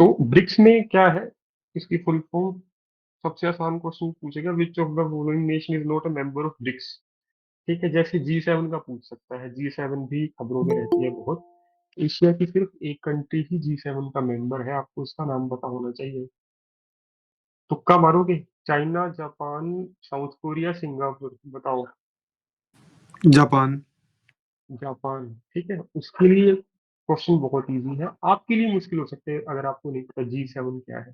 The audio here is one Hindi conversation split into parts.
तो ब्रिक्स में क्या है, इसकी फुल फॉर्म? सबसे आसान क्वेश्चन पूछेगा, which of the following nation is not a member of BRICS. ठीक है, जैसे G7 का पूछ सकता है, G7 भी खबरों में रहती है बहुत। एशिया की सिर्फ एक कंट्री ही G7 का मेंबर है, आपको उसका नाम पता होना चाहिए। तुक्का मारोगे? China, Japan, south Korea, Singapore, बताओ। जापान। जापान, ठीक है। उसके लिए क्वेश्चन बहुत इजी है, आपके लिए मुश्किल हो सकते हैं अगर आपको नहीं पता G7 क्या है।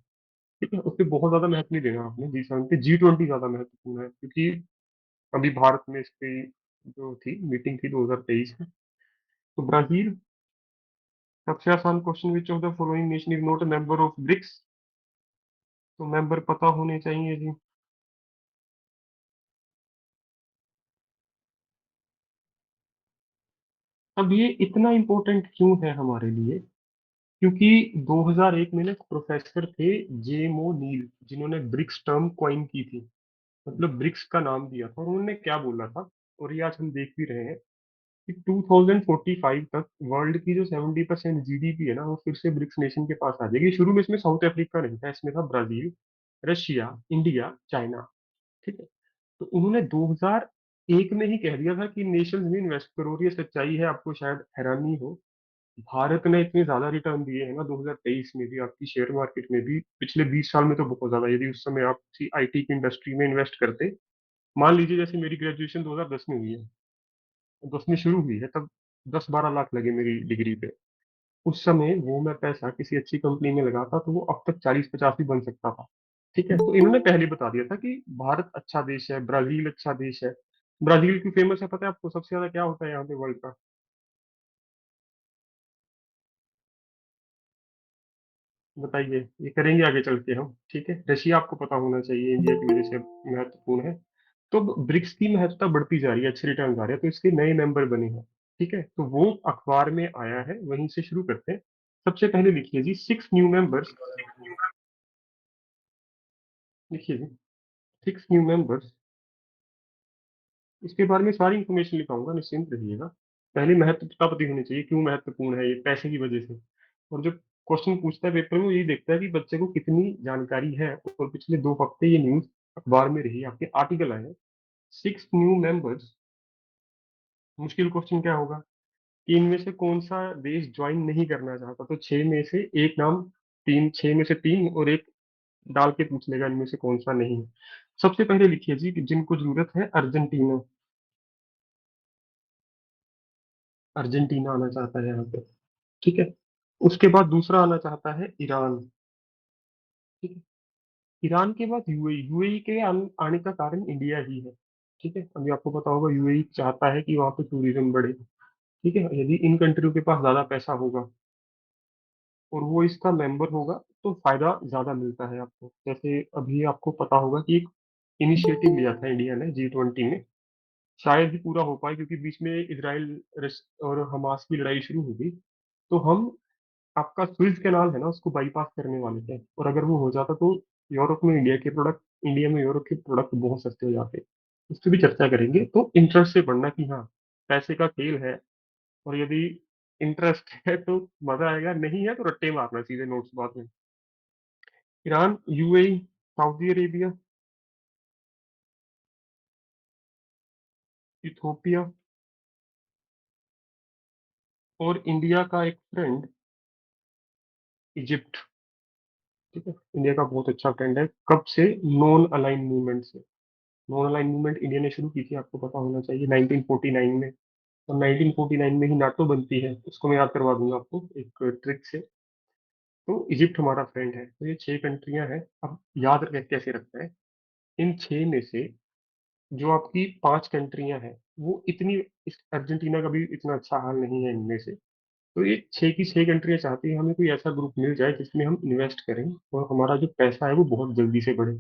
ठीक है, उस पर बहुत ज्यादा महत्व नहीं देना आपने, G7 पे G20 ज्यादा महत्वपूर्ण है, क्योंकि अभी भारत में इसकी जो थी मीटिंग थी 2023 में। तो ब्राजील। सबसे आसान question, which of the following nation is not a member of BRICS? तो मेंबर पता होने चाहिए जी। अब ये इतना इम्पोर्टेंट क्यों है हमारे लिए? क्योंकि 2001 में ना एक प्रोफेसर थे, जेमो नील, जिन्होंने ब्रिक्स टर्म कॉइन की थी, मतलब ब्रिक्स का नाम दिया था। और उन्होंने क्या बोला था, और ये आज हम देख भी रहे हैं, कि 2045 तक वर्ल्ड की जो 70% जीडीपी है ना, वो फिर से ब्रिक्स नेशन के पास आ जाएगी। शुरू में इसमें साउथ अफ्रीका नहीं था, इसमें था ब्राजील, रशिया, इंडिया, चाइना। ठीक है। तो उन्होंने 2001 में ही कह दिया था कि नेशंस में इन्वेस्ट करो, और ये सच्चाई है, आपको शायद हैरानी हो। भारत ने इतने ज्यादा रिटर्न दिए हैं ना 2023 में भी, आपकी शेयर मार्केट में भी, पिछले 20 साल में तो बहुत ज्यादा। यदि उस समय आप किसी आईटी की इंडस्ट्री में इन्वेस्ट करते, मान लीजिए जैसे मेरी ग्रेजुएशन 2010 में हुई है, 10 में शुरू हुई है, तब 10-12 लाख लगे मेरी डिग्री पे। उस समय वो मैं पैसा किसी अच्छी कंपनी में लगाता तो वो अब तक 40-50 भी बन सकता था। ठीक है, तो इन्होंने पहले बता दिया था कि भारत अच्छा देश है, ब्राजील अच्छा देश है। ब्राजील क्यों फेमस है पता है आपको? सबसे ज्यादा क्या होता है यहाँ पे वर्ल्ड का? बताइए, ये करेंगे आगे चल के हम। ठीक है, रशिया आपको पता होना चाहिए, इंडिया की वजह से महत्वपूर्ण है। तो ब्रिक्स की महत्वता बढ़ती जा रही है, अच्छे रिटर्न आ रहे हैं, तो इसके नए मेंबर बने हैं। ठीक है, तो वो अखबार में आया है, वहीं से शुरू करते हैं। सबसे पहले लिखिए जी, 6 न्यू मेंबर्स। लिखिए जी, 6 न्यू मेंबर्स। इसके बारे में सारी इंफॉर्मेशन लिखाऊंगा, निश्चिंत रहिएगा। पहले महत्व पता पता होनी चाहिए, क्यों महत्वपूर्ण है ये, पैसे की वजह से। और जो क्वेश्चन पूछता है पेपर में, वो यही देखता है कि बच्चे को कितनी जानकारी है। और पिछले 2 हफ्ते ये न्यूज अखबार में रही, आपके आर्टिकल आए हैं। 6 न्यू मेंबर्स। मुश्किल क्वेश्चन क्या होगा, कि इनमें से कौन सा देश ज्वाइन नहीं करना चाहता? तो 6 में से एक नाम, तीन, 6 में से 3 और एक डाल के पूछ लेगा इनमें से कौन सा नहीं है। सबसे पहले लिखिए जी कि जिनको जरूरत है, अर्जेंटीना। अर्जेंटीना आना चाहता है यहाँ पे। ठीक है। उसके बाद दूसरा आना चाहता है ईरान। ठीक है। ईरान के बाद यूएई। यूएई के आने का कारण इंडिया ही है। ठीक है, अभी आपको पता होगा यूएई चाहता है कि वहाँ पे टूरिज्म बढ़े। ठीक है, यदि इन कंट्रियों के पास ज्यादा पैसा होगा और वो इसका मेंबर होगा, तो फायदा ज्यादा मिलता है आपको। जैसे अभी आपको पता होगा कि एक इनिशिएटिव लिया था इंडिया ने G20 में, शायद ही पूरा हो पाए, क्योंकि बीच में इसराइल और हमास की लड़ाई शुरू हो गई। तो हम, आपका स्विस कैनाल है ना, उसको बाईपास करने वाले थे, और अगर वो हो जाता तो यूरोप में इंडिया में यूरोप के प्रोडक्ट बहुत सस्ते हो जाते। उस पर भी चर्चा करेंगे। तो इंटरेस्ट से बढ़ना, कि हाँ, पैसे का खेल है, और यदि इंटरेस्ट है तो मजा आएगा, नहीं है तो रट्टे मारना सीधे नोट्स बाद में। Iran, UAE, Saudi Arabia, Ethiopia, और इंडिया का एक फ्रेंड, इजिप्ट। ठीक है, इंडिया का बहुत अच्छा फ्रेंड है। कब से? नॉन अलाइन मूवमेंट से। नॉन अलाइन मूवमेंट इंडिया ने शुरू की थी, आपको पता होना चाहिए, 1949 में। और 1949 में ही नाटो बनती है, उसको मैं याद करवा दूंगा आपको एक ट्रिक से। तो इजिप्ट हमारा फ्रेंड है। तो ये 6 कंट्रियां हैं। अब याद कैसे रखना है, इन 6 में से जो आपकी 5 कंट्रियां हैं, वो इतनी, इस अर्जेंटीना का भी इतना अच्छा हाल नहीं है इनमें से। तो ये 6 की 6 कंट्रियां चाहती है हमें कोई ऐसा ग्रुप मिल जाए जिसमें हम इन्वेस्ट करें, और हमारा जो पैसा है वो बहुत जल्दी से बढ़े।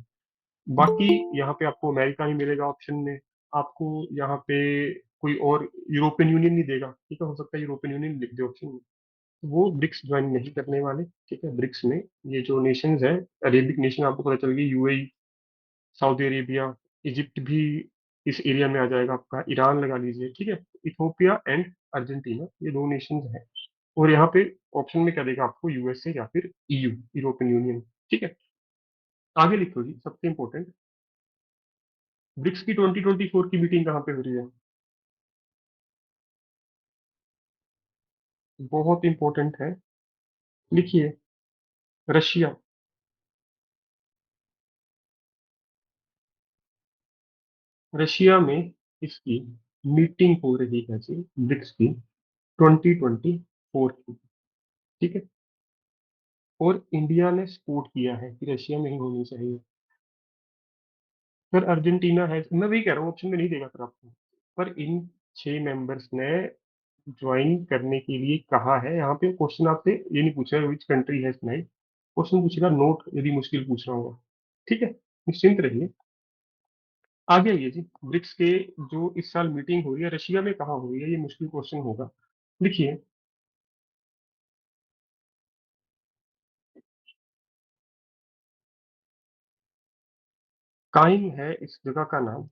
बाकी यहाँ पे आपको अमेरिका ही मिलेगा ऑप्शन में। आपको यहाँ पे कोई और यूरोपियन यूनियन नहीं देगा। ठीक है, हो सकता है यूरोपियन यूनियन लिख दे ऑप्शन में। वो ब्रिक्स ज्वाइन नहीं करने वाले। ठीक है, ब्रिक्स में ये जो नेशंस है, अरेबिक नेशन, आपको पता चल गई, यूएई, सऊदी अरेबिया, इजिप्ट भी इस एरिया में आ जाएगा आपका, ईरान लगा लीजिए। ठीक है, इथोपिया एंड अर्जेंटीना, ये 2 नेशंस हैं। और यहाँ पे ऑप्शन में क्या देगा आपको, यूएसए या फिर ईयू, यूरोपियन यूनियन। ठीक है, आगे लिखो जी, सबसे इंपॉर्टेंट, ब्रिक्स की 2024 की मीटिंग कहाँ पे हो रही है? बहुत इंपॉर्टेंट है, लिखिए, रशिया। रशिया में इसकी मीटिंग हो रही है जी, ब्रिक्स की 2024 की। ठीक है, और इंडिया ने सपोर्ट किया है कि रशिया में ही होनी चाहिए। फिर अर्जेंटीना है, मैं वही कह रहा हूँ, ऑप्शन में नहीं देगा फिर आपको। पर इन 6 मेंबर्स ने ज्वाइन करने के लिए कहा है। यहाँ पे क्वेश्चन आपसे ये नहीं पूछेगा विच कंट्री है नहीं, क्वेश्चन पूछेगा नोट, यदि मुश्किल पूछ रहा होगा। ठीक है, निश्चिंत रहिए। आगे आइए जी, ब्रिक्स के जो इस साल मीटिंग हो रही है, रशिया में कहाँ हो रही है, ये मुश्किल क्वेश्चन होगा। लिखिए, काइम है इस जगह का नाम।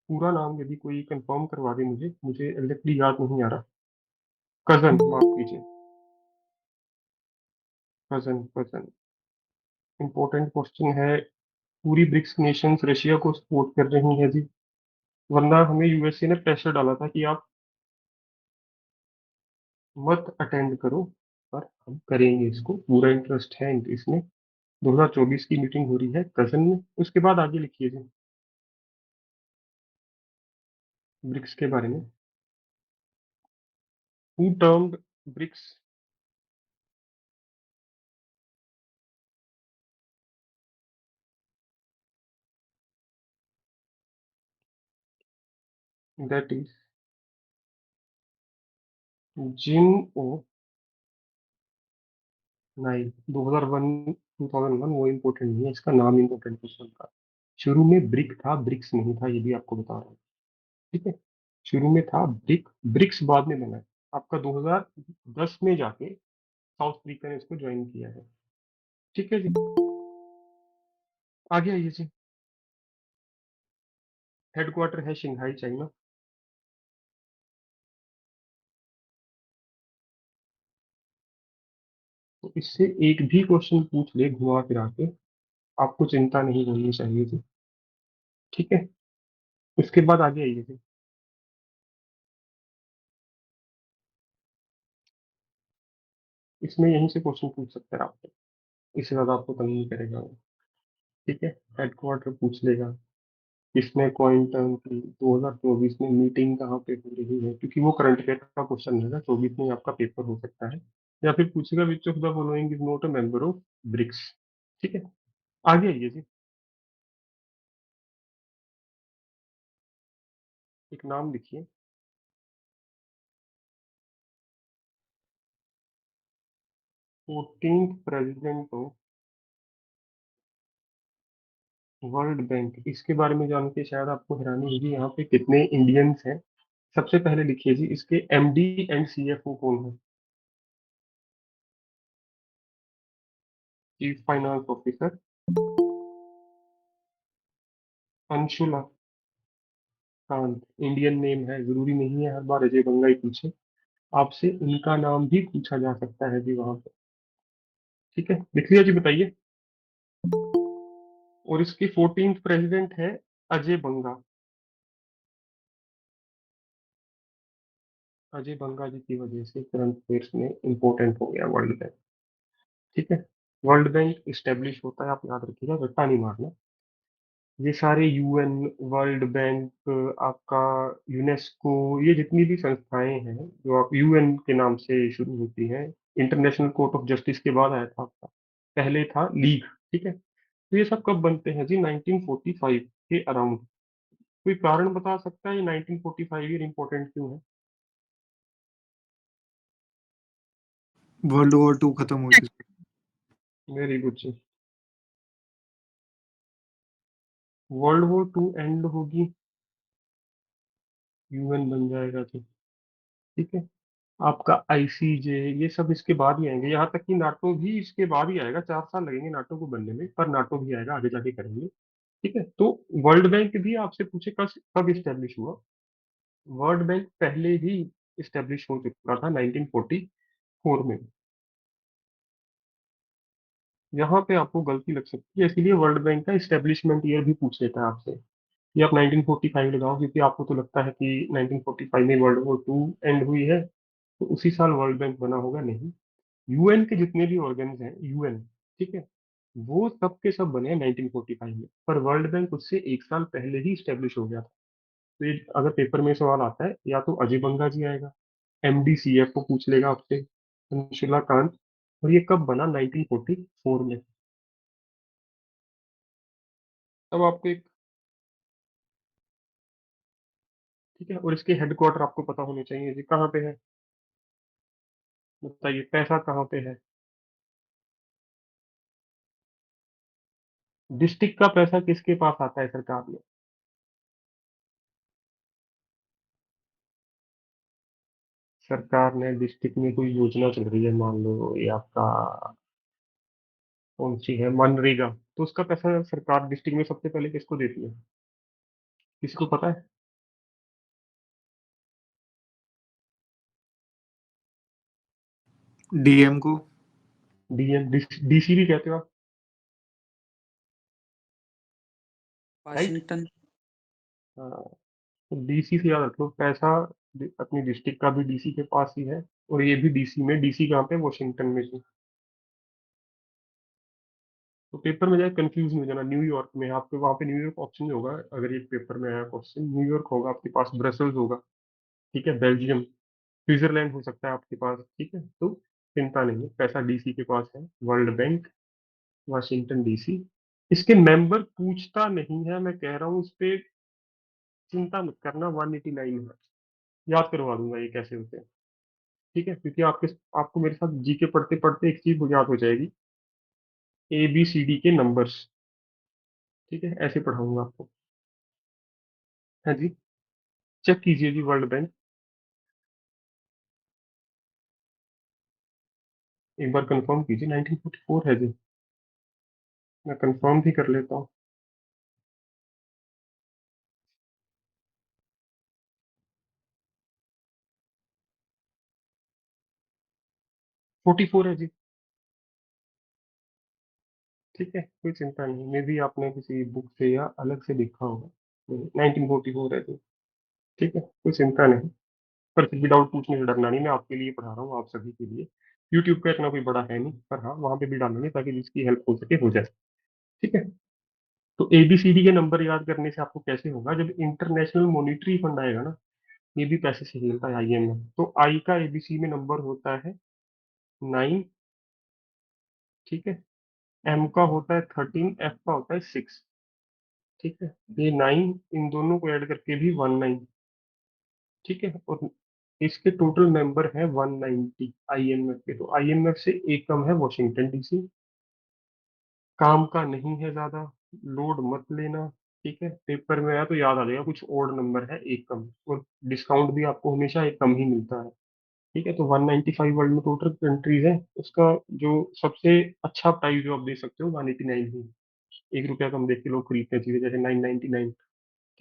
पूरा नाम यदि कोई कंफर्म करवा दे मुझे, मुझे एग्जैक्टली याद नहीं आ रहा। कजन, माफ कीजिए, कजन कजन। इंपॉर्टेंट क्वेश्चन है। पूरी ब्रिक्स नेशंस रशिया को सपोर्ट कर रही है जी, वरना हमें यूएसए ने प्रेशर डाला था कि आप मत अटेंड करो, पर हम करेंगे इसको, पूरा इंटरेस्ट है इसमें। 2024 की मीटिंग हो रही है कजन में। उसके बाद आगे लिखिए जी, ब्रिक्स के बारे में। Who termed BRICS, that is Jim O'Neill. 2001 वो इम्पोर्टेंट नहीं है, इसका नाम इम्पोर्टेंट क्वेश्चन था। शुरू में ब्रिक था, ब्रिक्स नहीं था, ये भी आपको बता रहा हूँ। ठीक है, शुरू में था ब्रिक, ब्रिक्स बाद में बना है। आपका 2010 में जाके साउथ अफ्रीका ने इसको ज्वाइन किया है। ठीक है जी, आगे आइए जी। हेडक्वार्टर है शंघाई, चाइना। तो इससे एक भी क्वेश्चन पूछ ले घुमा फिरा के, आपको चिंता नहीं होनी चाहिए जी। ठीक है, उसके बाद आगे आइए जी। इसमें यहीं से क्वेश्चन पूछ सकते हैं आपको, इससे ज्यादा आपको तंग नहीं करेगा वो। ठीक है, हेडक्वार्टर पूछ लेगा, किसने कॉइन टर्न की, 2024 में मीटिंग कहाँ पे हो रही है, क्योंकि वो करंट अफेयर का क्वेश्चन रहेगा, 24 में आपका पेपर हो सकता है। या फिर पूछेगा which of the following is not a member of BRICS. ठीक है, आगे आइए जी। एक नाम लिखिए, 14th president of world bank. इसके बारे में जान के शायद आपको हैरानी होगी, यहाँ पे कितने इंडियंस हैं। सबसे पहले लिखिए जी, इसके एमडी एंड सीएफओ कौन है? Chief finance officer Anshula Kant. Indian name है, जरूरी नहीं है हर बार अजय बंगा ही पूछे, आपसे उनका नाम भी पूछा जा सकता है जी वहां पे। ठीक है, लिख लिया जी, बताइए। और इसकी 14th प्रेसिडेंट है अजय बंगा। अजय बंगा जी की वजह से करंट अफेयर्स में इंपॉर्टेंट हो गया वर्ल्ड बैंक। ठीक है, वर्ल्ड बैंक इस्टेब्लिश होता है, आप याद रखिएगा, रट्टा नहीं मारना। ये सारे यूएन, वर्ल्ड बैंक, आपका यूनेस्को, ये जितनी भी संस्थाएं हैं जो आप यूएन के नाम से शुरू होती हैं, इंटरनेशनल कोर्ट ऑफ जस्टिस के बाद आया था आपका, पहले था लीग। ठीक है, तो ये सब कब बनते हैं जी, 1945 के अराउंड। कोई कारण बता सकता है ये 1945 ईयर इंपॉर्टेंट क्यों है? वर्ल्ड वॉर 2 खत्म हुई थी। Very good ji, world war 2 end होगी, यूएन बन जाएगा जी। ठीक है, आपका आईसीजे, ये सब इसके बाद ही आएंगे, यहाँ तक कि नाटो भी इसके बाद ही आएगा, 4 साल लगेंगे नाटो को बनने में, पर नाटो भी आएगा, आगे जाके करेंगे। ठीक है, तो वर्ल्ड बैंक भी आपसे पूछे कब कब इस्टेब्लिश हुआ, वर्ल्ड बैंक पहले ही इस्टेब्लिश हो चुका था 1940। फोर में। यहाँ पे आपको गलती लग सकती है, इसीलिए वर्ल्ड बैंक का इस्टेब्लिशमेंट ईयर भी पूछ लेता है आपसे। ये आप 1945 लगाओ, क्योंकि आपको तो लगता है कि 1945 में वर्ल्ड वॉर टू एंड हुई है, तो उसी साल वर्ल्ड बैंक बना होगा। नहीं, यूएन के जितने भी ऑर्गन्स हैं, यूएन, ठीक है, वो सब के सब बने हैं 1945 में, पर वर्ल्ड बैंक उससे एक साल पहले ही स्टेब्लिश हो गया था। तो ये अगर पेपर में सवाल आता है, या तो अजय बंगा जी आएगा, एमडीसीएफ को पूछ लेगा आपसे, अंशुला कांत, और ये कब बना, 1944 में। अब आपको एक, ठीक है, और इसके हेडक्वार्टर आपको पता होने चाहिए जी, कहाँ पे है, बताइए, पैसा कहाँ पे है। डिस्ट्रिक्ट का पैसा किसके पास आता है सरकार में। सरकार ने डिस्ट्रिक्ट में कोई योजना चल रही है, मान लो ये आपका कौन सी है, मनरेगा, तो उसका पैसा सरकार डिस्ट्रिक्ट में सबसे पहले किसको देती है, किसी को पता है। डीएम को। डीएम, डीसी भी कहते हो आप, राइट। वाशिंगटन। हाँ, तो डीसी से याद रखो, पैसा अपनी डिस्ट्रिक्ट का भी डीसी के पास ही है, और ये भी डीसी में, डीसी कहाँ पे, वॉशिंगटन में जी। तो पेपर में जाए कंफ्यूज नहीं हो जाना, न्यूयॉर्क में आपके, वहाँ पे न्यूयॉर्क ऑप्शन में होगा, अगर ये पेपर में आया क्वेश्चन, न्यूयॉर्क होगा आपके पास, ब्रसल्स होगा, ठीक है, बेल्जियम, स्विट्जरलैंड हो सकता है आपके पास, ठीक है, तो चिंता नहीं है, पैसा डीसी के पास है, वर्ल्ड बैंक, वाशिंगटन डीसी। इसके मेंबर पूछता नहीं है, मैं कह रहा हूँ, इस पे चिंता मत करना, 189 है, याद करवा दूंगा ये कैसे होते हैं, ठीक है, क्योंकि आपको मेरे साथ जीके पढ़ते पढ़ते एक चीज याद हो जाएगी, ए बी सी डी के नंबर्स, ठीक है, ऐसे पढ़ाऊंगा आपको। हाँ जी, चेक कीजिए जी, वर्ल्ड बैंक, एक बार कंफर्म कीजिए, 1944 है जी, मैं कंफर्म भी कर लेता हूँ। 44 है जी, ठीक है, कोई चिंता नहीं, मे भी आपने किसी बुक से या अलग से देखा होगा, 1944 है जी, ठीक है, कोई चिंता नहीं, पर फिर भी डाउट पूछने से डरना नहीं, मैं आपके लिए पढ़ा रहा हूँ, आप सभी के लिए। यूट्यूब का इतना कोई बड़ा है नहीं, पर हाँ, वहां पे भी डालेंगे ताकि जिसकी हेल्प हो सके हो जाए, ठीक है। तो एबीसीडी के नंबर याद करने से आपको कैसे होगा, जब इंटरनेशनल मॉनिटरी फंड आएगा ना, ये भी पैसे से खेलता है, आईएमएफ, तो आई का एबीसी में नंबर होता है 9, ठीक है, एम का होता है 13, एफ का होता है 6, ठीक है, ये 9, इन दोनों को ऐड करके भी 19, ठीक है, और इसके टोटल मेंबर है 190 आईएमएफ के, तो आईएमएफ से एक कम है वॉशिंगटन डीसी, काम का नहीं है ज्यादा, लोड मत लेना, ठीक है, पेपर में आया तो याद आ जाएगा, कुछ ओड नंबर है एक कम, और डिस्काउंट भी आपको हमेशा एक कम ही मिलता है, ठीक है। तो 195 वर्ल्ड में टोटल कंट्रीज है, उसका जो सबसे अच्छा प्राइस जो आप दे सकते हो 189 ही, 1 रुपया कम देख के लोग खरीदते हैं चीजें, जैसे 999,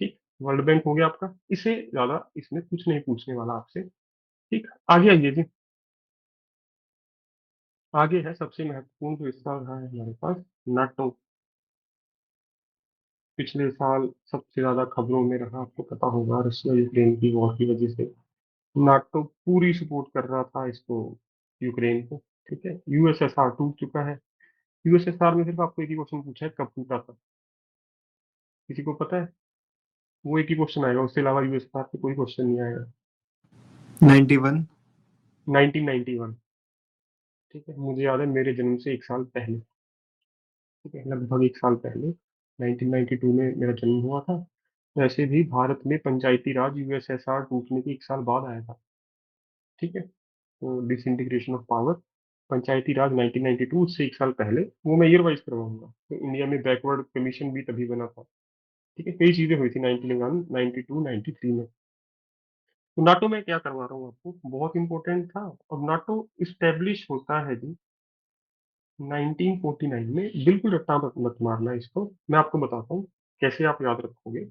ठीक। वर्ल्ड बैंक हो गया आपका, इससे ज्यादा इसमें कुछ नहीं पूछने वाला आपसे, ठीक। आगे आइए जी, आगे है सबसे महत्वपूर्ण जो हिस्सा रहा है हमारे पास, नाटो। पिछले साल सबसे ज्यादा खबरों में रहा, आपको पता होगा, रशिया यूक्रेन की वॉर की वजह से नाटो पूरी सपोर्ट कर रहा था इसको, यूक्रेन को, ठीक है। यूएसएसआर टूट चुका है, यूएसएसआर में सिर्फ आपको एक ही क्वेश्चन पूछा है, कब टूटा था, किसी को पता है, वो एक ही क्वेश्चन आएगा, उसके अलावा यूएसएसआर से कोई क्वेश्चन नहीं आएगा। 91। 1991, ठीक है, मुझे याद है मेरे जन्म से एक साल पहले, ठीक है, लगभग एक साल पहले, 1992 में मेरा जन्म हुआ था। वैसे भी भारत में पंचायती राज यूएसएसआर टूटने के एक साल बाद आया था, ठीक है, तो डिसइंटीग्रेशन ऑफ पावर, पंचायती राज 1992, उससे एक साल पहले, वो मैं ईयर वाइज करवाऊंगा, तो इंडिया में बैकवर्ड कमीशन भी तभी बना था, ठीक है, कई चीजें हुई थी 1991, 92, 93 में। तो नाटो में क्या करवा रहा हूँ आपको, बहुत इंपॉर्टेंट था। अब नाटो इस्टेब्लिश होता है जी 1949 में, बिल्कुल रट्टा मत मारना इसको, मैं आपको बताता हूँ कैसे आप याद रखोगे।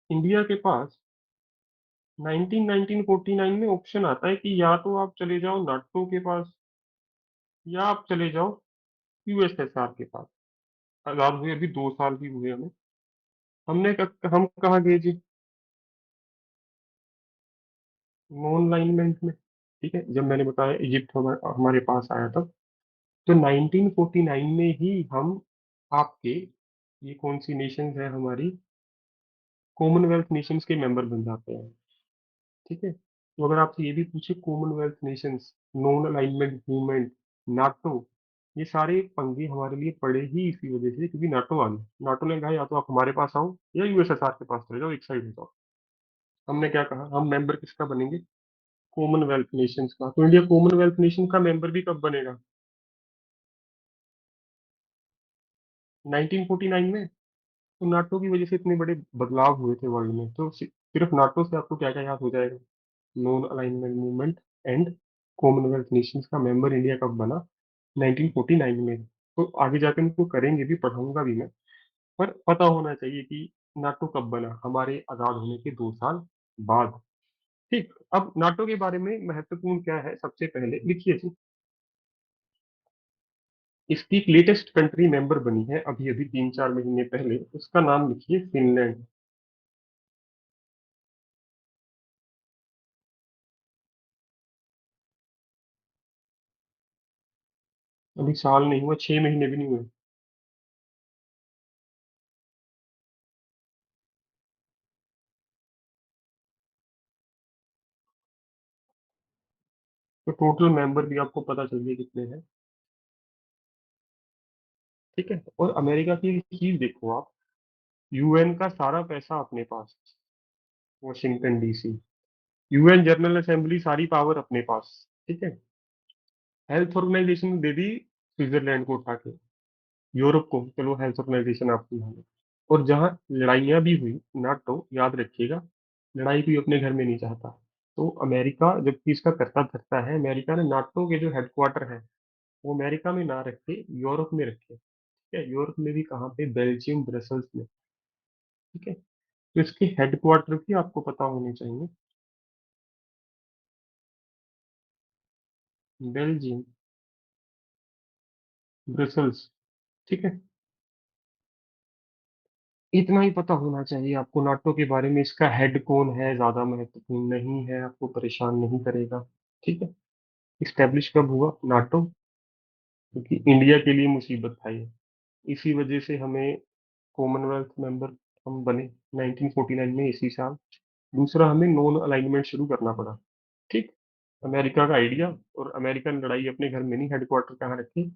इंडिया के पास 1949 में ऑप्शन आता है कि या तो आप चले जाओ नाटो के पास, या आप चले जाओ यूएसएसआर के पास। आजाद हुए अभी 2 साल ही हुए हमें। हम कहाँ गए जी? नॉन अलाइनमेंट में। ठीक है, जब मैंने बताया इजिप्ट हमारे पास आया तब, तो 1949 में ही हम आपके, ये कौन सी नेशंस है हमारी, कॉमनवेल्थ नेशंस के मेंबर बन जाते हैं। ठीक है, तो अगर आपसे ये भी पूछे Commonwealth Nations, non alignment movement, NATO, ये सारे पंगे हमारे लिए पड़े ही इसी वजह से, क्योंकि नाटो आ गए। नाटो ने कहा या तो आप हमारे पास आओ या यूएसएसआर के पास चले जाओ, एक साइड हो जाओ। हमने क्या कहा, हम मेंबर किसका बनेंगे? कॉमनवेल्थ नेशंस का। तो इंडिया कॉमनवेल्थ नेशन का मेंबर भी कब बनेगा? 1949 में। तो नाटो की वजह से इतने बड़े बदलाव हुए थे वर्ल्ड में, तो सिर्फ नाटो से आपको क्या क्या याद हो जाएगा? Non alignment movement and Commonwealth Nations का मेंबर इंडिया कब बना? 1949 में। तो आगे जाकर इनको करेंगे भी, पढ़ाऊंगा भी मैं। पर पता होना चाहिए कि नाटो कब बना, हमारे आजाद होने के 2 साल बाद। ठीक, अब नाटो के बारे में महत्वपूर्ण क्या है, सबसे पहले लिखिए जी। इसकी एक लेटेस्ट कंट्री मेंबर बनी है अभी अभी 3-4 महीने पहले, उसका नाम लिखिए फिनलैंड। अभी साल नहीं हुआ, 6 महीने भी नहीं हुए। तो टोटल मेंबर भी आपको पता चल गए कितने हैं। ठीक है, और अमेरिका की एक चीज देखो आप, यूएन का सारा पैसा अपने पास, Washington DC. UN General Assembly सारी पावर अपने पास। ठीक है, हेल्थ ऑर्गेनाइजेशन दे दी स्विट्जरलैंड को उठा के, यूरोप को चलो हेल्थ ऑर्गेनाइजेशन आपकी है। और जहां लड़ाइयां भी हुई, नाटो याद रखिएगा, लड़ाई कोई अपने घर में नहीं चाहता। तो अमेरिका जबकि इसका करता धरता है, अमेरिका ने नाटो के जो हेडक्वार्टर है वो अमेरिका में ना रखे, यूरोप में रखे। ठीक है, यूरोप में भी कहाँ पे? बेल्जियम, ब्रसल्स में। ठीक है, तो इसके हेडक्वार्टर भी आपको पता होने चाहिए। Belgium, Brussels. ठीक है, इतना ही पता होना चाहिए आपको नाटो के बारे में। इसका हेड कौन है ज्यादा महत्वपूर्ण नहीं है, आपको परेशान नहीं करेगा। ठीक है, इस्टेब्लिश कब हुआ नाटो? क्योंकि इंडिया के लिए मुसीबत था ये, इसी वजह से हमें कॉमनवेल्थ मेंबर हम बने 1949 में, इसी साल। दूसरा, हमें नॉन अलाइनमेंट शुरू करना पड़ा। ठीक, अमेरिका का आइडिया, और अमेरिकन लड़ाई अपने घर में नहीं, हेडक्वार्टर कहाँ रखे?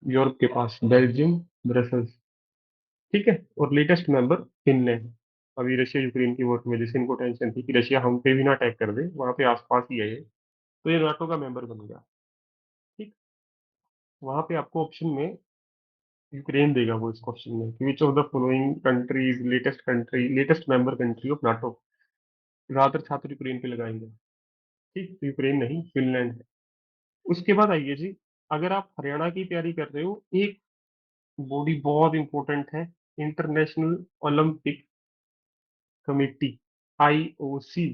यूरोप के पास, बेल्जियम, ब्रसल्स। ठीक है, और लेटेस्ट मेंबर फिनलैंड। अभी रशिया यूक्रेन की वॉर की वजह से इनको टेंशन थी कि रशिया हम पे भी ना अटैक कर दे, वहां पे आसपास ही है ये, तो ये नाटो का मेंबर बन गया। ठीक, वहां पे आपको ऑप्शन में यूक्रेन देगा वो इस क्वेश्चन में कि which of the following countries latest latest member country of NATO. ज्यादातर छात्र यूक्रेन पे लगाएंगे। ठीक, तो यूक्रेन नहीं, फिनलैंड है। उसके बाद आइए जी, अगर आप हरियाणा की तैयारी कर रहे हो, एक बॉडी बहुत इंपॉर्टेंट है, इंटरनेशनल ओलंपिक कमेटी, आईओसी।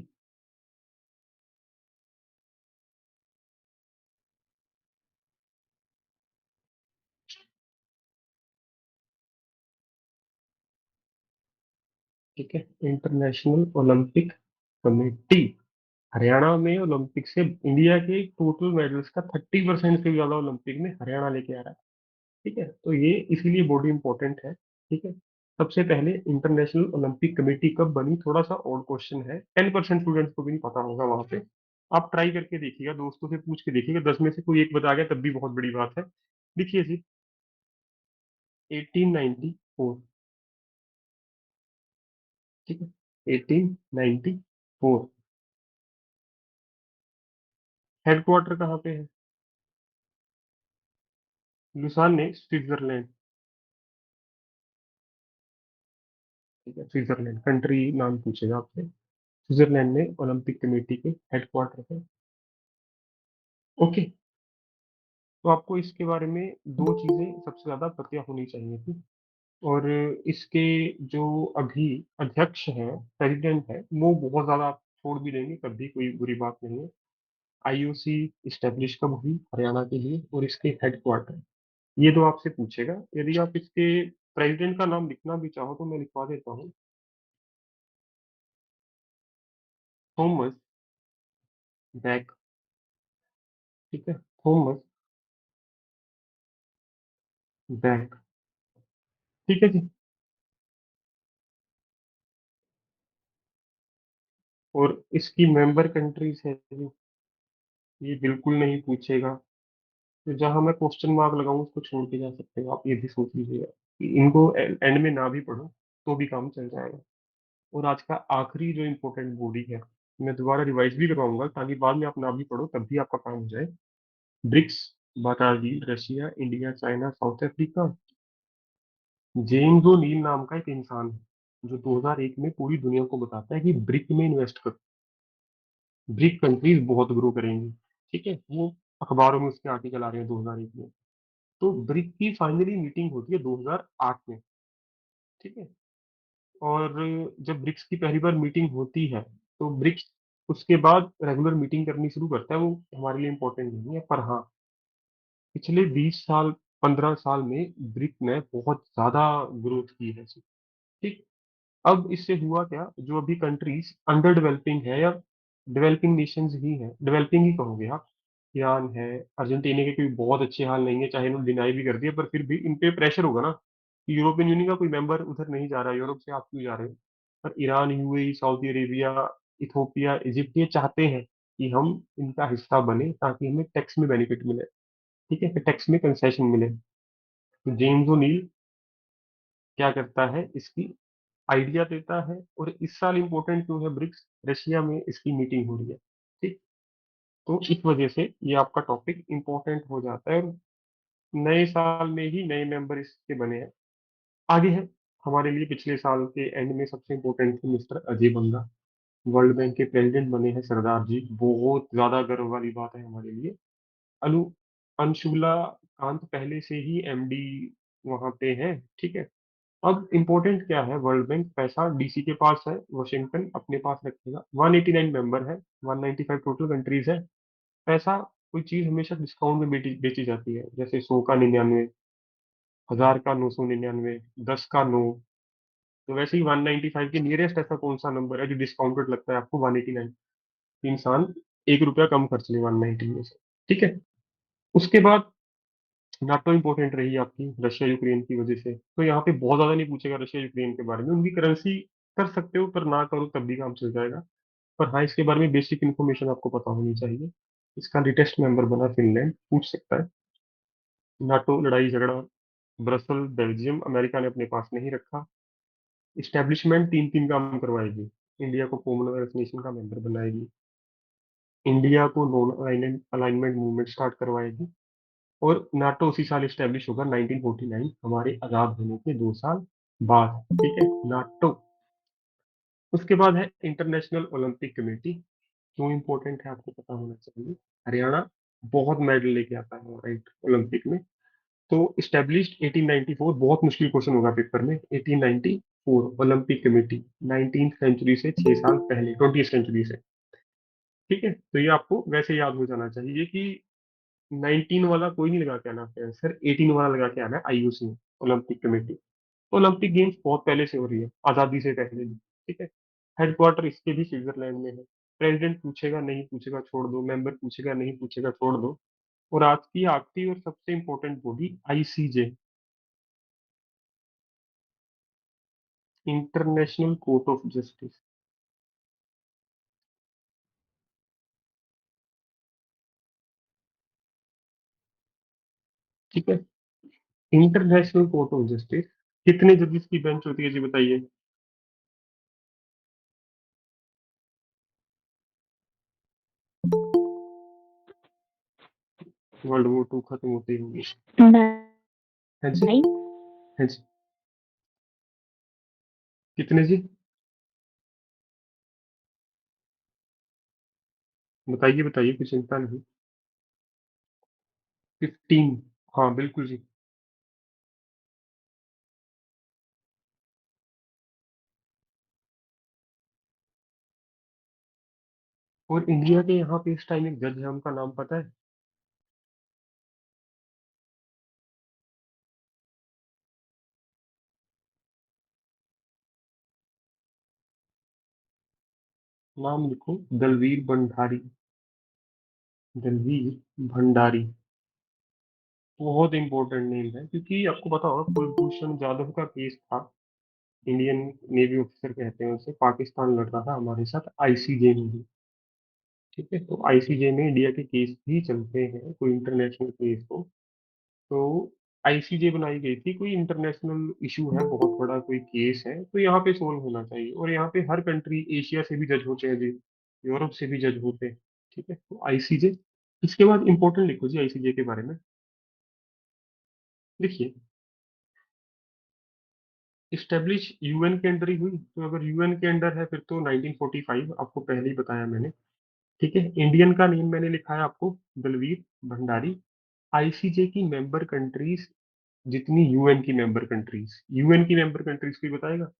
ठीक है, इंटरनेशनल ओलंपिक कमेटी हरियाणा में ओलंपिक से इंडिया के टोटल मेडल्स का 30% से भी ज्यादा ओलंपिक में हरियाणा लेके आ रहा है। ठीक है, तो ये इसीलिए बॉडी इंपॉर्टेंट है। ठीक है, सबसे पहले इंटरनेशनल ओलंपिक कमेटी कब बनी, थोड़ा सा और क्वेश्चन है, 10% स्टूडेंट्स को भी नहीं पता होगा वहां पे। आप ट्राई करके देखिएगा, दोस्तों से पूछ के देखिएगा, 10 में से कोई एक बता गया तब भी बहुत बड़ी बात है। देखिए जी, 1894। ठीक है, 1894। हेडक्वार्टर कहाँ पे है? लुसान ने स्विट्जरलैंड। ठीक है, स्विट्जरलैंड कंट्री नाम पूछेगा आपसे। स्विट्जरलैंड में ओलंपिक कमेटी के हेडक्वार्टर है। ओके, तो आपको इसके बारे में दो चीजें सबसे ज्यादा पता होनी चाहिए थी। और इसके जो अभी अध्यक्ष हैं, प्रेसिडेंट है, वो बहुत ज्यादा छोड़ भी देंगे तब भी कोई बुरी बात नहीं है। आईओसी इस्टेब्लिश कब हुई हरियाणा के लिए, और इसके हेडक्वार्टर, ये तो आपसे पूछेगा। यदि आप इसके प्रेसिडेंट का नाम लिखना भी चाहो तो मैं लिखवा देता हूँ। Thomas back. ठीक है, थॉमस बैक। ठीक है जी। और इसकी मेंबर कंट्रीज है जी, ये बिल्कुल नहीं पूछेगा। तो जहां मैं क्वेश्चन मार्क लगाऊं उसको छोड़ के जा सकते हो आप, ये भी सोच लीजिएगा कि इनको एंड में ना भी पढ़ो तो भी काम चल जाएगा। और आज का आखिरी जो इम्पोर्टेंट बॉडी है, मैं दोबारा रिवाइज भी करवाऊंगा ताकि बाद में आप ना भी पढ़ो तब भी आपका काम हो जाए। BRICS, Brazil, Russia, India, China, South Africa. James O'Neill नाम का एक इंसान है जो 2001 में पूरी दुनिया को बताता है कि ब्रिक में इन्वेस्ट करो, ब्रिक कंट्रीज बहुत ग्रो करेंगी। ठीक है, वो अखबारों में उसके आर्टिकल आ रहे हैं 2001 में। तो ब्रिक की फाइनली मीटिंग होती है 2008 में। ठीक है। और जब ब्रिक्स की पहली बार मीटिंग होती है तो ब्रिक्स उसके बाद रेगुलर मीटिंग करनी शुरू करता है। वो हमारे लिए इम्पोर्टेंट नहीं है, पर हाँ पिछले 20 साल 15 साल में ब्रिक ने बहुत ज्यादा ग्रोथ की है। ठीक। अब इससे हुआ क्या, जो अभी कंट्रीज अंडर डेवलपिंग है या डेवलपिंग नेशंस ही है, डेवलपिंग ही कहोगे आप, ईरान है, अर्जेंटीना के कोई बहुत अच्छे हाल नहीं है, चाहे इन्होंने डिनाई भी कर दिया, पर फिर भी इन पे प्रेशर होगा ना कि यूरोपियन यूनियन का कोई मेंबर उधर नहीं जा रहा, यूरोप से आप क्यों जा रहे हो। पर Iran, UAE, Saudi Arabia, Ethiopia, Egypt, ये चाहते हैं कि हम इनका हिस्सा बने ताकि हमें टैक्स में बेनिफिट मिले। ठीक है, टैक्स में कंसेशन मिले। तो जेम्स ओनील क्या करता है, इसकी आइडिया देता है। और इस साल इंपॉर्टेंट क्यों है ब्रिक्स, रशिया में इसकी मीटिंग हो रही है। ठीक। तो इस वजह से ये आपका टॉपिक इंपॉर्टेंट हो जाता है, और नए साल में ही नए मेंबर इसके बने हैं। आगे है हमारे लिए, पिछले साल के एंड में सबसे इंपॉर्टेंट थे मिस्टर अजय बंगा, वर्ल्ड बैंक के प्रेसिडेंट बने हैं सरदार जी, बहुत ज्यादा गर्व वाली बात है हमारे लिए। अनु अंशुला कांत पहले से ही एमडी वहां पे है। ठीक है। अब इम्पोर्टेंट क्या है, वर्ल्ड बैंक पैसा डीसी के पास है, वॉशिंगटन अपने पास रखेगा। 189 मेंबर है, 195 टोटल कंट्रीज है। पैसा, कोई चीज हमेशा डिस्काउंट में बेची जाती है, जैसे 100 का 99, 1000 का 999, 10 का 9। तो वैसे ही 195 के नियरेस्ट ऐसा कौन सा नंबर है जो डिस्काउंटेड लगता है आपको 189? इंसान 1 रुपया कम खर्च ले 190 में से। ठीक है। उसके बाद नाटो इंपॉर्टेंट रही आपकी रशिया यूक्रेन की वजह से, तो यहाँ पे बहुत ज्यादा नहीं पूछेगा रशिया यूक्रेन के बारे में, उनकी करेंसी कर सकते हो पर ना करो तब भी काम चल जाएगा। पर हाँ, इसके बारे में बेसिक इन्फॉर्मेशन आपको पता होनी चाहिए। इसका लेटेस्ट मेंबर बना फिनलैंड, पूछ सकता है। नाटो लड़ाई झगड़ा, ब्रसल बेल्जियम अमेरिका ने अपने पास नहीं रखा। इस्टेब्लिशमेंट तीन तीन काम करवाएगी, इंडिया को कॉमनवेल्थ नेशन का मेंबर बनाएगी, इंडिया को नॉन अलाइनमेंट मूवमेंट स्टार्ट करवाएगी, और नाटो उसी साल स्टैब्लिश होगा 1949, हमारे आजाद होने के 2 साल बाद। ठीक है, नाटो। उसके बाद है इंटरनेशनल ओलंपिक कमेटी। क्यों इंपॉर्टेंट है आपको पता होना चाहिए। हरियाणा बहुत मेडल लेके आता है हमारा ओलंपिक में। तो स्टैब्लिश्ड 1894, बहुत मुश्किल क्वेश्चन होगा पेपर में। 1894 ओलंपिक कमेटी, 19th सेंचुरी से 6 साल पहले, 20th सेंचुरी से। ठीक है, तो ये आपको वैसे याद हो जाना चाहिए कि 19 वाला कोई नहीं लगा के आना आपका आंसर, 18 वाला लगा के आना है। IOC Olympic committee. Olympic games बहुत पहले से हो रही है, आजादी से पहले भी। ठीक है। हेडक्वार्टर इसके भी स्विट्जरलैंड में है। प्रेसिडेंट पूछेगा नहीं पूछेगा छोड़ दो, मेंबर पूछेगा नहीं पूछेगा छोड़ दो। और आज की आखिरी और सबसे important body ICJ, international court of justice. ठीक है, इंटरनेशनल कोर्ट ऑफ जस्टिस कितने जजेस की बेंच होती है जी बताइए। वर्ल्ड वॉर 2 खत्म होती होगी। है जी। नाइन। है जी। कितने जी, बताइए बताइए, कोई चिंता नहीं। 15। हाँ बिल्कुल जी। और इंडिया के यहाँ पे इस टाइम एक जज है, उनका नाम पता है? नाम लिखो, दलवीर भंडारी। दलवीर भंडारी। बहुत इंपॉर्टेंट नेम है, क्योंकि आपको पता होगा कुलभूषण जाधव का केस था। इंडियन नेवी ऑफिसर कहते हैं उसे, पाकिस्तान लड़ रहा था हमारे साथ आईसीजे में भी। ठीक है, तो आईसीजे में इंडिया के केस भी चलते हैं, कोई इंटरनेशनल केस हो तो आईसीजे बनाई गई थी। कोई इंटरनेशनल इशू है, बहुत बड़ा कोई केस है, तो यहाँ पे सोल्व होना चाहिए। और यहाँ पे हर कंट्री, एशिया से भी जज होते हैं जी, यूरोप से भी जज होते हैं। ठीक है, तो आईसीजे। इसके बाद इंपॉर्टेंट लिखो जी आईसीजे के बारे में। देखिए, इस्टेब्लिश यूएन के अंडर ही हुई, तो अगर यूएन के अंडर है फिर तो 1945, आपको पहले ही बताया मैंने। ठीक है, इंडियन का नेम मैंने लिखा है आपको, दलवीर भंडारी। आईसीजे की मेंबर कंट्रीज, जितनी यूएन की मेंबर कंट्रीज, यूएन की मेंबर कंट्रीज कोई बताएगा?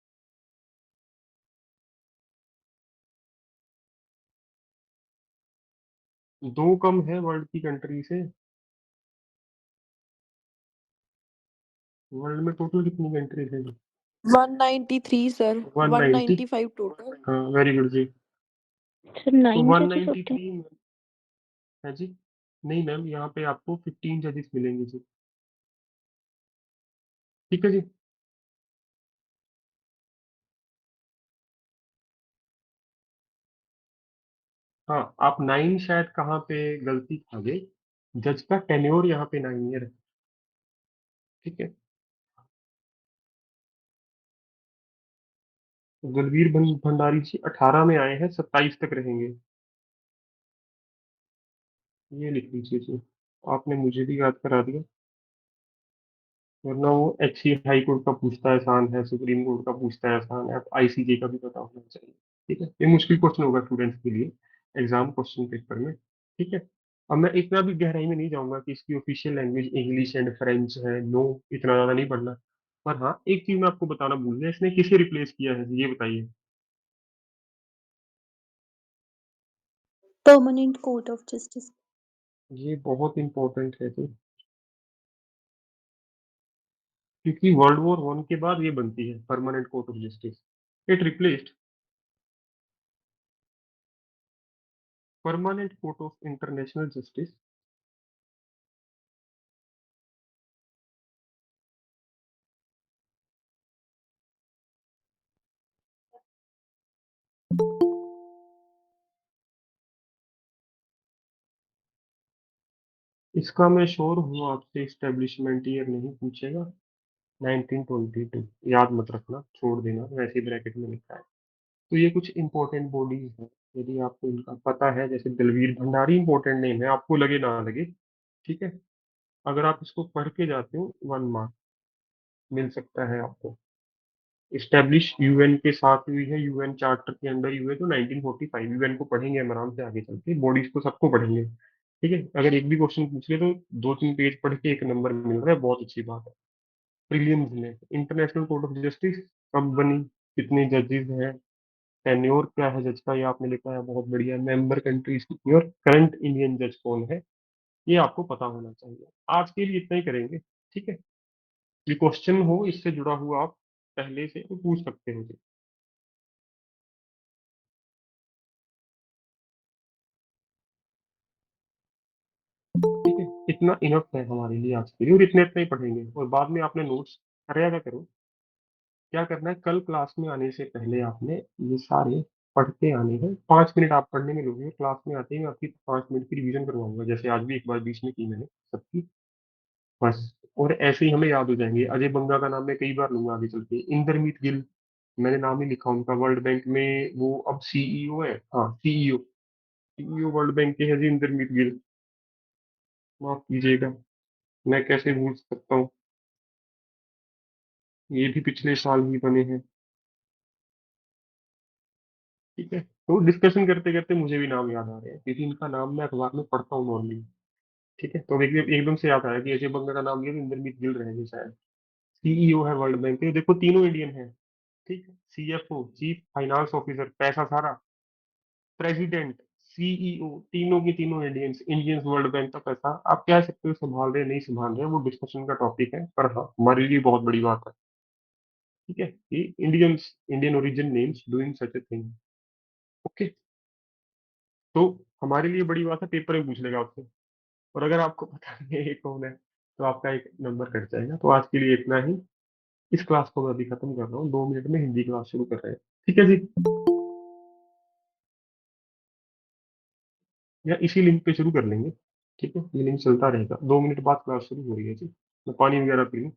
दो कम है वर्ल्ड की कंट्री से। वर्ल्ड में टोटल कितनी कंट्रीज है? 193 सर, 190। 195 टोटल। हाँ, वेरी गुड जी। सर तो 9 जजेस होते हैं। 193 है जी। नहीं मैम, यहाँ पे आपको 15 जजेस मिलेंगे जी। ठीक है जी। हाँ, आप 9 शायद कहाँ पे गलती खा गए। जज का टेन्योर यहाँ पे 9 ईयर है। ठीक है, तो दलवीर भंडारी जी 18 में आए हैं, 27 तक रहेंगे। ये लिख लीजिए जी, आपने मुझे भी याद करा दिया। वरना वो एचसी हाई कोर्ट का पूछता है आसान है, सुप्रीम कोर्ट का पूछता है आसान है, अब आईसीजे का भी पता होना चाहिए। ठीक है, ये मुश्किल क्वेश्चन होगा स्टूडेंट्स के लिए एग्जाम क्वेश्चन पेपर में। ठीक है, अब मैं इतना भी गहराई में नहीं जाऊंगा कि इसकी official language English and French है, नो, इतना ज्यादा नहीं पढ़ना। पर हाँ, एक चीज मैं आपको बताना भूल गया, इसने किसे रिप्लेस किया है ये बताइए। Permanent court of justice. ये बहुत इंपॉर्टेंट है जी, क्योंकि वर्ल्ड वॉर 1 के बाद ये बनती है permanent court of justice. It replaced permanent court of international justice. इसका मैं श्योर हूँ, आपसे इस्टेब्लिशमेंट ईयर नहीं पूछेगा। 1922, याद मत रखना, छोड़ देना, वैसे ही ब्रैकेट में लिखा है। तो ये कुछ इंपॉर्टेंट बॉडीज हैं, यदि आपको इनका पता है, जैसे दलवीर भंडारी इंपॉर्टेंट नेम है, आपको लगे ना लगे। ठीक है, अगर आप इसको पढ़ के जाते हो 1 मार्क मिल सकता है आपको। इस्टेब्लिश यूएन के साथ हुई है, यूएन चार्टर के अंदर ही हुए, तो 1945। यूएन को पढ़ेंगे हम आराम से आगे चल के, बॉडीज को सबको पढ़ेंगे। ठीक है, अगर एक भी क्वेश्चन पूछ ले तो 2-3 पेज पढ़ के एक नंबर मिल रहा है, बहुत अच्छी बात है। प्रीलिम्स में इंटरनेशनल कोर्ट ऑफ जस्टिस कब बनी, कितने जजेस हैं, टेन्योर क्या है जज का, ये आपने लिखा है, बहुत बढ़िया। मेंबर कंट्रीज कितनी और करंट इंडियन जज कौन है, ये आपको पता होना चाहिए। आज के लिए इतना ही करेंगे। ठीक है, ये क्वेश्चन हो इससे जुड़ा हुआ आप पहले से तो पूछ सकते हो जी। ठीक है, इतना इनफ है हमारे लिए आज के लिए, और इतने इतना ही पढ़ेंगे, और बाद में आपने नोट्स कराया क्या करो, क्या करना है, कल क्लास में आने से पहले आपने ये सारे पढ़ते आने हैं। 5 मिनट आप पढ़ने में लोगे, क्लास में आते ही मैं आपकी 5 मिनट की रिवीजन करवाऊंगा, जैसे आज भी एक बार बीच में की मैंने सबकी। बस, और ऐसे ही हमें याद हो जाएंगे। अजय बंगा का नाम मैं कई बार लूंगा आगे चल के। इंदरमीत गिल, मैंने नाम ही लिखा उनका, वर्ल्ड बैंक में वो अब सीईओ है। हाँ, सीईओ, सीईओ वर्ल्ड बैंक के है जी इंदरमीत गिल। माफ कीजिएगा, मैं कैसे भूल सकता हूँ, ये भी पिछले साल ही बने हैं। ठीक है, तो डिस्कशन करते करते मुझे भी नाम याद आ रहे हैं, क्योंकि इनका नाम मैं अखबार में पढ़ता हूँ नॉर्मली। ठीक है, तो एकदम से याद आया कि अजय बंगा का नाम लिया तो इंदरमीत गिल रहेंगे शायद। सीईओ है वर्ल्ड बैंक के, देखो तीनों इंडियन है। ठीक है, सीएफओ, चीफ फाइनेंस ऑफिसर, पैसा सारा, प्रेसिडेंट, सीईओ, तीनों की तीनों इंडियंस, इंडियंस वर्ल्ड बैंक का पैसा आप कह सकते हो संभाल रहे हैं, नहीं संभाल रहे हैं, वो डिस्कशन का टॉपिक है, पर हाँ हमारे लिए बहुत बड़ी बात है। ठीक है, कि Indians, Indian origin names doing such a thing. Okay, तो हमारे लिए बड़ी बात है, पेपर में पूछ लेगा आपसे। और अगर आपको पता नहीं है ये कौन है, तो आपका एक नंबर कट जाएगा। तो आज के लिए इतना ही। इस क्लास को मैं अभी खत्म कर रहा हूँ, 2 मिनट में हिंदी क्लास शुरू कर रहे हैं। ठीक है जी, या इसी लिंक पे शुरू कर लेंगे। ठीक है, ये लिंक चलता रहेगा, 2 मिनट बाद क्लास शुरू हो रही है जी। मैं पानी वगैरह पी लूँ।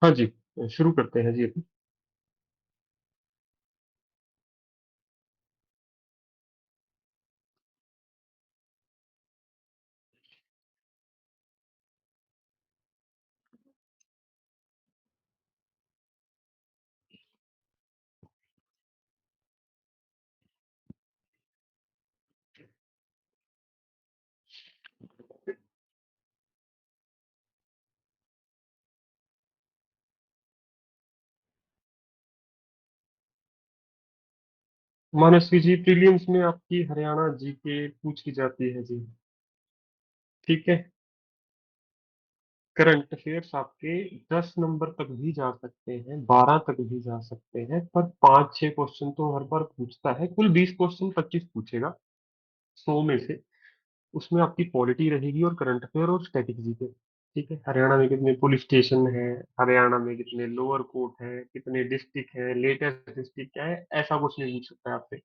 हाँ जी, शुरू करते हैं जी अभी। मानसी जी, प्रीलिम्स में आपकी हरियाणा जी के पूछी जाती है जी। ठीक है, करंट अफेयर्स आपके 10 नंबर तक भी जा सकते हैं, 12 तक भी जा सकते हैं, पर 5-6 क्वेश्चन तो हर बार पूछता है। कुल 20 क्वेश्चन, 25 पूछेगा 100 में से। उसमें आपकी पॉलिटी रहेगी और करंट अफेयर और स्टैटिक जीके। ठीक है, हरियाणा में कितने पुलिस स्टेशन है, हरियाणा में कितने लोअर कोर्ट है, कितने डिस्ट्रिक्ट है, लेटेस्ट डिस्ट्रिक्ट क्या है, ऐसा कुछ नहीं पूछ सकता है आपसे।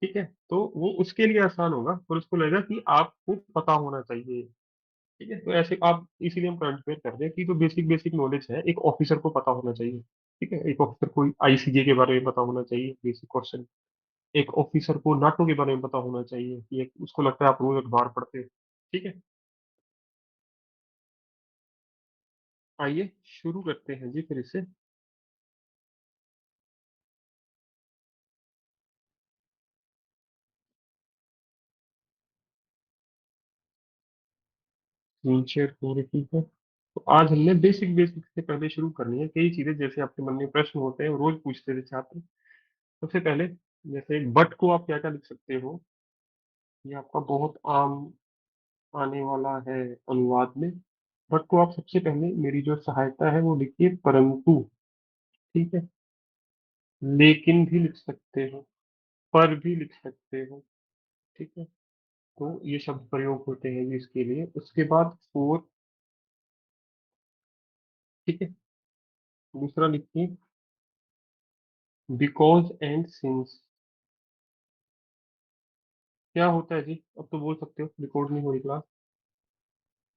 ठीक है, तो वो उसके लिए आसान होगा, पर उसको लगेगा कि आपको पता होना चाहिए। ठीक है, तो ऐसे आप, इसीलिए हम करंट अफेयर कर रहे हैं कि जो बेसिक बेसिक नॉलेज है एक ऑफिसर को पता होना चाहिए। ठीक है, एक ऑफिसर को आईसीजे के बारे में पता होना चाहिए, बेसिक क्वेश्चन। एक ऑफिसर को नाटो के बारे में पता होना चाहिए कि उसको लगता है आप रोज अखबार पढ़ते हो। ठीक है, आइए शुरू करते हैं जी फिर इससे। स्क्रीन शेयर हो रही है। तो आज हमने बेसिक बेसिक से पहले शुरू करनी है, कई चीजें जैसे आपके मन में प्रश्न होते हैं वो रोज पूछते थे छात्र। सबसे पहले, जैसे बट को आप क्या क्या लिख सकते हो, ये आपका बहुत आम आने वाला है अनुवाद में। बट को आप सबसे पहले, मेरी जो सहायता है वो लिखिए परंतु। ठीक है, लेकिन भी लिख सकते हो, पर भी लिख सकते हो। ठीक है, तो ये शब्द प्रयोग होते हैं जी इसके लिए। उसके बाद फोर। ठीक है, दूसरा लिखिए बिकॉज एंड सिंस। क्या होता है जी, अब तो बोल सकते हो, रिकॉर्ड नहीं हो रही क्लास।